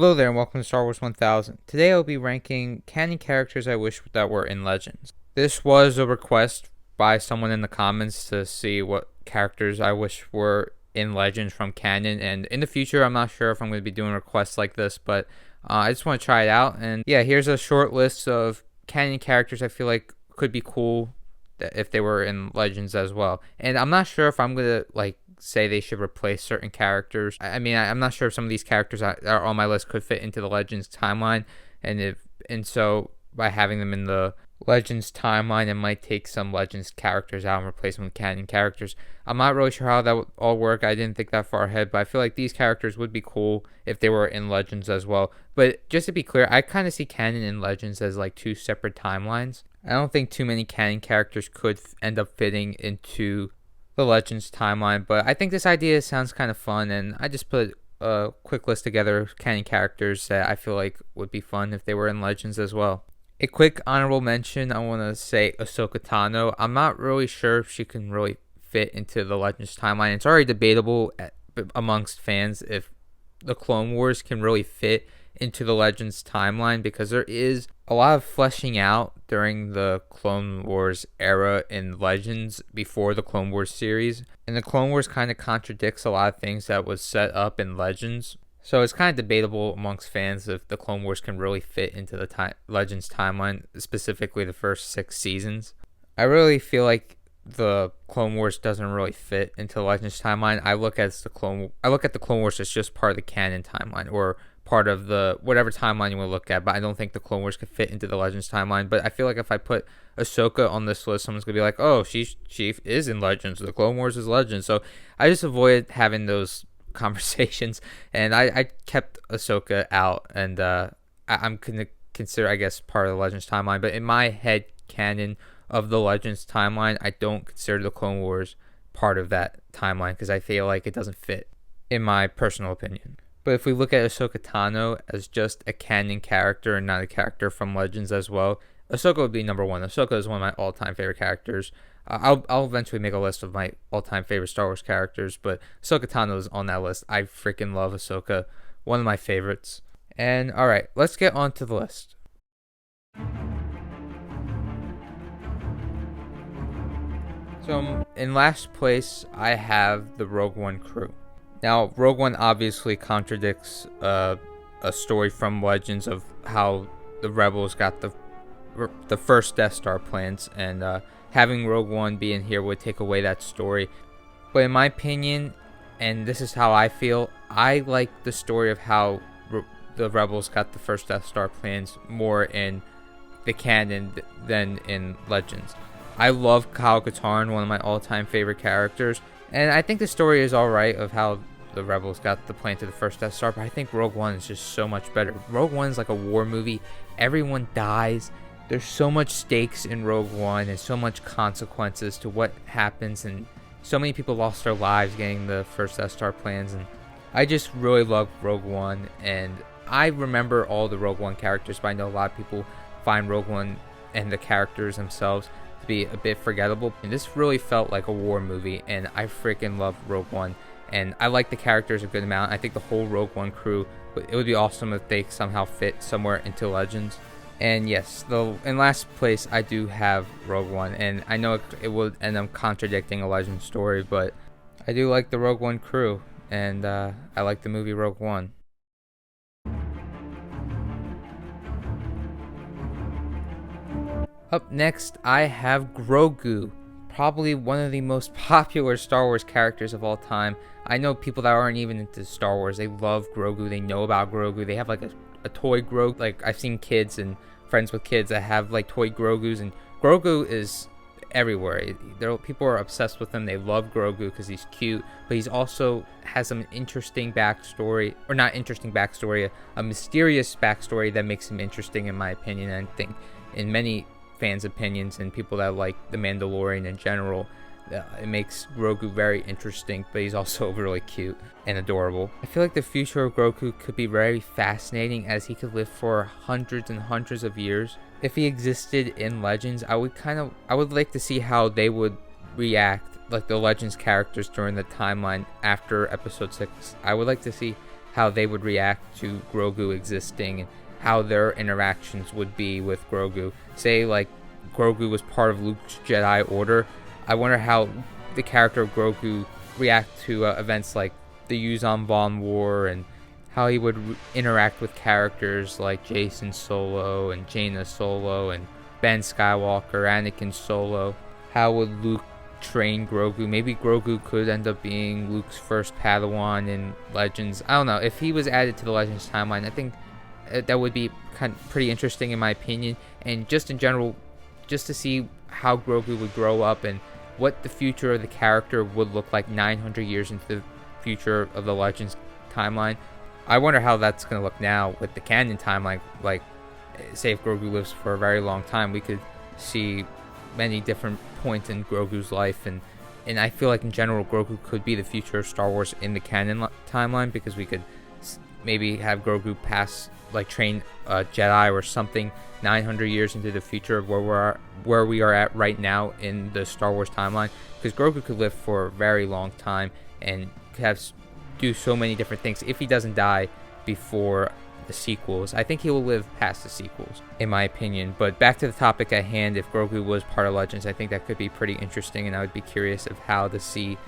Hello there and welcome to Star Wars 1000. Today I'll be ranking canon characters I wish that were in Legends. This was a request by someone in the comments to see what characters I wish were in Legends from canon, and in the future I'm not sure if I'm going to be doing requests like this, but I just want to try it out. And yeah, here's a short list of canon characters I feel like could be cool if they were in Legends as well. And I'm not sure if I'm gonna say they should replace certain characters. I'm not sure if some of these characters that are on my list could fit into the Legends timeline, and so by having them in the Legends timeline, it might take some Legends characters out and replace them with canon characters. I'm not really sure how that would all work. I didn't think that far ahead, but I feel like these characters would be cool if they were in Legends as well. But just to be clear, I kind of see canon and Legends as like two separate timelines. I don't think too many canon characters could end up fitting into the Legends timeline, but I think this idea sounds kind of fun, and I just put a quick list together of canon characters that I feel like would be fun if they were in Legends as well. A quick honorable mention, I want to say Ahsoka Tano. I'm not really sure if she can really fit into the Legends timeline. It's already debatable amongst fans if the Clone Wars can really fit into the Legends timeline, because there is a lot of fleshing out during the Clone Wars era in Legends before the Clone Wars series, and the Clone Wars kind of contradicts a lot of things that was set up in Legends. So it's kind of debatable amongst fans if the Clone Wars can really fit into the Legends timeline, specifically the first 6 seasons. I really feel like the Clone Wars doesn't really fit into the Legends timeline. I look at the Clone Wars as just part of the canon timeline, or part of the whatever timeline you want to look at, but I don't think the Clone Wars could fit into the Legends timeline. But I feel like if I put Ahsoka on this list, someone's gonna be like, oh, she is in Legends, the Clone Wars is Legends. So I just avoided having those conversations, and I kept Ahsoka out, and I'm gonna consider, I guess, part of the Legends timeline. But in my head canon of the Legends timeline, I don't consider the Clone Wars part of that timeline, because I feel like it doesn't fit, in my personal opinion. But if we look at Ahsoka Tano as just a canon character and not a character from Legends as well, Ahsoka would be number one. Ahsoka is one of my all-time favorite characters. I'll eventually make a list of my all-time favorite Star Wars characters, but Ahsoka Tano is on that list. I freaking love Ahsoka. One of my favorites. And alright, let's get on to the list. So in last place, I have the Rogue One crew. Now, Rogue One obviously contradicts a story from Legends of how the Rebels got the first Death Star plans, and having Rogue One be in here would take away that story. But in my opinion, and this is how I feel, I like the story of how the Rebels got the first Death Star plans more in the canon than in Legends. I love Kyle Katarn, one of my all-time favorite characters, and I think the story is alright of how the Rebels got the plan to the first Death Star, but I think Rogue One is just so much better. Rogue One is like a war movie. Everyone dies. There's so much stakes in Rogue One and so much consequences to what happens, and so many people lost their lives getting the first Death Star plans, and I just really love Rogue One, and I remember all the Rogue One characters, but I know a lot of people find Rogue One and the characters themselves to be a bit forgettable, and this really felt like a war movie, and I freaking love Rogue One. And I like the characters a good amount. I think the whole Rogue One crew, it would be awesome if they somehow fit somewhere into Legends. And yes, in last place, I do have Rogue One. And I know it would end up contradicting a Legends story, but I do like the Rogue One crew. And I like the movie Rogue One. Up next, I have Grogu. Probably one of the most popular Star Wars characters of all time. I know people that aren't even into Star Wars, they love Grogu, they know about Grogu, they have like a toy Grogu. Like, I've seen kids and friends with kids that have like toy Grogus, and Grogu is everywhere. People are obsessed with him. They love Grogu because he's cute, but he's also has some interesting backstory, or not interesting backstory, a mysterious backstory that makes him interesting, in my opinion. And I think in many fans' opinions and people that like The Mandalorian in general, it makes Grogu very interesting, but he's also really cute and adorable. I feel like the future of Grogu could be very fascinating, as he could live for hundreds and hundreds of years. If he existed in Legends, I would like to see how they would react, like the Legends characters during the timeline after episode 6. I would like to see how they would react to Grogu existing and how their interactions would be with Grogu. Say like Grogu was part of Luke's Jedi Order. I wonder how the character of Grogu react to events like the Yuuzhan Vong War, and how he would interact with characters like Jason Solo and Jaina Solo and Ben Skywalker, Anakin Solo. How would Luke train Grogu? Maybe Grogu could end up being Luke's first Padawan in Legends. I don't know. If he was added to the Legends timeline, I think that would be pretty interesting in my opinion. And just in general, just to see how Grogu would grow up and what the future of the character would look like 900 years into the future of the Legends timeline. I wonder how that's going to look now with the canon timeline. Like, say if Grogu lives for a very long time, we could see many different points in Grogu's life, and I feel like in general Grogu could be the future of Star Wars in the canon timeline, because we could maybe have Grogu train a Jedi or something 900 years into the future of where we are at right now in the Star Wars timeline, because Grogu could live for a very long time and could do so many different things if he doesn't die before the sequels. I think he will live past the sequels, in my opinion. But back to the topic at hand, if Grogu was part of Legends, I think that could be pretty interesting, and I would be curious of how to see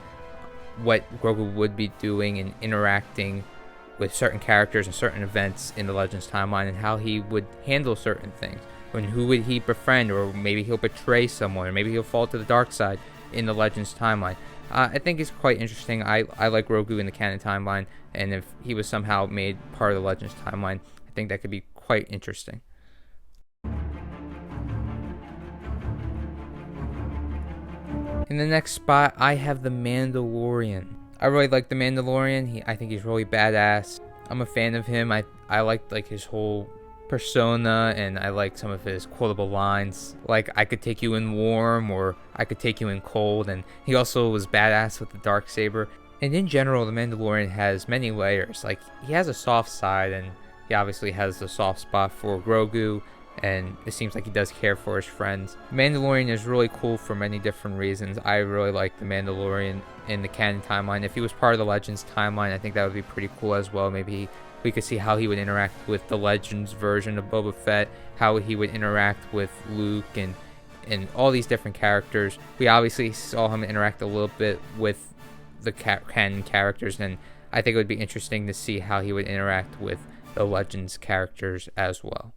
what Grogu would be doing and interacting with certain characters and certain events in the Legends timeline, and how he would handle certain things. And who would he befriend, or maybe he'll betray someone, or maybe he'll fall to the dark side in the Legends timeline. I think it's quite interesting. I like Grogu in the canon timeline, and if he was somehow made part of the Legends timeline, I think that could be quite interesting. In the next spot, I have the Mandalorian. I really like the Mandalorian. I think he's really badass. I'm a fan of him. I like his whole persona, and I like some of his quotable lines, like I could take you in warm, or I could take you in cold. And he also was badass with the Darksaber. And in general, the Mandalorian has many layers. Like, he has a soft side, and he obviously has a soft spot for Grogu, and it seems like he does care for his friends. Mandalorian is really cool for many different reasons. I really like the Mandalorian in the canon timeline. If he was part of the Legends timeline, I think that would be pretty cool as well. Maybe we could see how he would interact with the Legends version of Boba Fett, how he would interact with Luke, and all these different characters. We obviously saw him interact a little bit with the canon characters, and I think it would be interesting to see how he would interact with the Legends characters as well.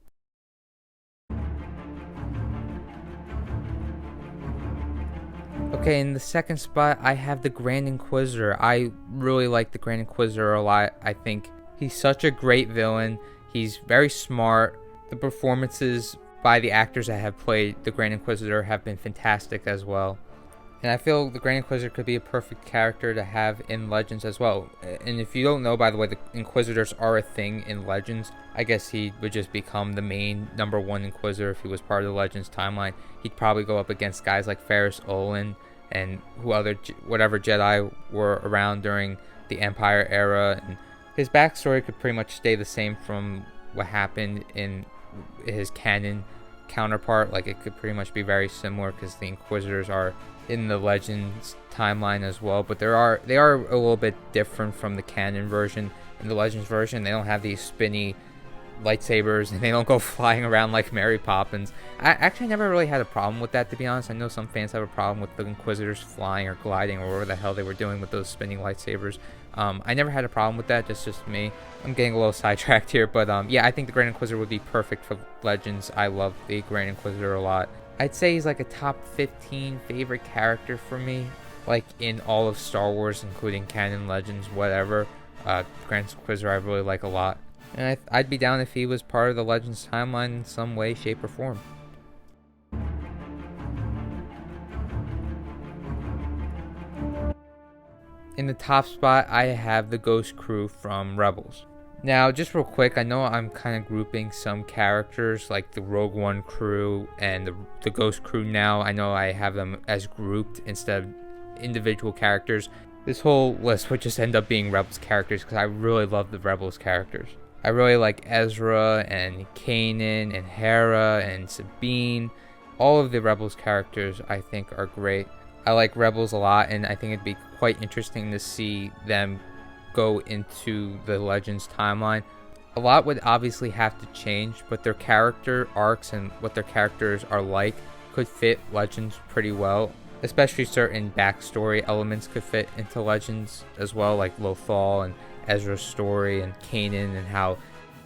Okay, in the second spot, I have the Grand Inquisitor. I really like the Grand Inquisitor a lot. I think he's such a great villain. He's very smart. The performances by the actors that have played the Grand Inquisitor have been fantastic as well. And I feel the Grand Inquisitor could be a perfect character to have in Legends as well. And if you don't know, by the way, the Inquisitors are a thing in Legends. I guess he would just become the main #1 Inquisitor if he was part of the Legends timeline. He'd probably go up against guys like Ferrus Olin and whatever Jedi were around during the Empire era. And his backstory could pretty much stay the same from what happened in his canon counterpart. Like, it could pretty much be very similar, because the Inquisitors are in the Legends timeline as well, but they are a little bit different from the canon version. In the Legends version, they don't have these spinny lightsabers, and they don't go flying around like Mary Poppins. I actually never really had a problem with that, to be honest. I know some fans have a problem with the Inquisitors flying or gliding, or whatever the hell they were doing with those spinning lightsabers. I never had a problem with that. That's just me. I'm getting a little sidetracked here, but yeah, I think the Grand Inquisitor would be perfect for Legends. I love the Grand Inquisitor a lot. I'd say he's like a top 15 favorite character for me, like in all of Star Wars, including canon, Legends, whatever. Grand Inquisitor I really like a lot, and I'd be down if he was part of the Legends timeline in some way, shape, or form. In the top spot, I have the Ghost Crew from Rebels. Now, just real quick, I know I'm kind of grouping some characters like the Rogue One crew and the Ghost Crew now. I know I have them as grouped instead of individual characters. This whole list would just end up being Rebels characters, because I really love the Rebels characters. I really like Ezra and Kanan and Hera and Sabine. All of the Rebels characters I think are great. I like Rebels a lot, and I think it'd be quite interesting to see them go into the Legends timeline. A lot would obviously have to change, but their character arcs and what their characters are like could fit Legends pretty well. Especially certain backstory elements could fit into Legends as well, like Lothal and Ezra's story and Canon and how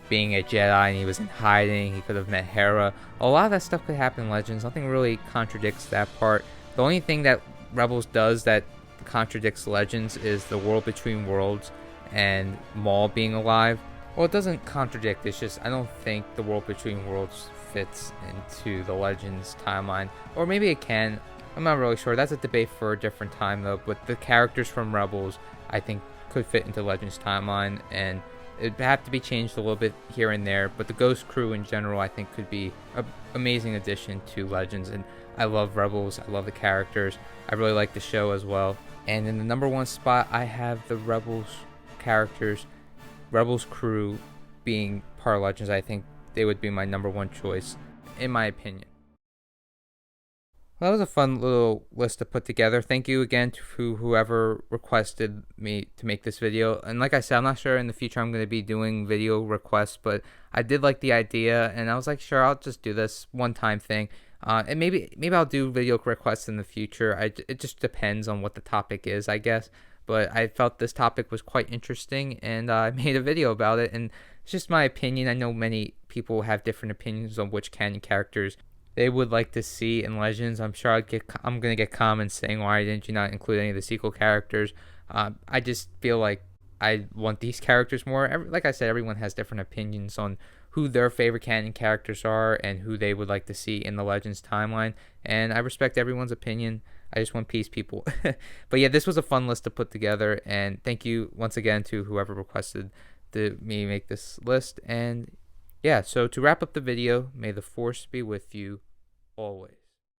being a Jedi and he was in hiding, he could have met Hera. A lot of that stuff could happen in Legends. Nothing really contradicts that part. The only thing that Rebels does that contradicts Legends is the world between worlds and Maul being alive. Well, it doesn't contradict, it's just I don't think the world between worlds fits into the Legends timeline. Or maybe it can. I'm not really sure. That's a debate for a different time though. But the characters from Rebels, I think, could fit into Legends timeline, and it'd have to be changed a little bit here and there. But the Ghost crew in general, I think, could be an amazing addition to Legends. And I love Rebels. I love the characters. I really like the show as well. And in the number one spot, I have the Rebels characters, Rebels crew being part of Legends. I think they would be my number one choice, in my opinion. Well, that was a fun little list to put together. Thank you again to whoever requested me to make this video. And like I said, I'm not sure in the future I'm going to be doing video requests, but I did like the idea, and I was like, sure, I'll just do this one-time thing. And maybe I'll do video requests in the future. It just depends on what the topic is, I guess. But I felt this topic was quite interesting, and I made a video about it. And it's just my opinion. I know many people have different opinions on which canon characters they would like to see in Legends. I'm sure I'm gonna get comments saying, why didn't you not include any of the sequel characters? I just feel like I want these characters more. Like I said, everyone has different opinions on who their favorite canon characters are and who they would like to see in the Legends timeline, and I respect everyone's opinion. I just want peace, people. But yeah, this was a fun list to put together, and thank you once again to whoever requested me make this list. And yeah, so to wrap up the video, may the Force be with you always.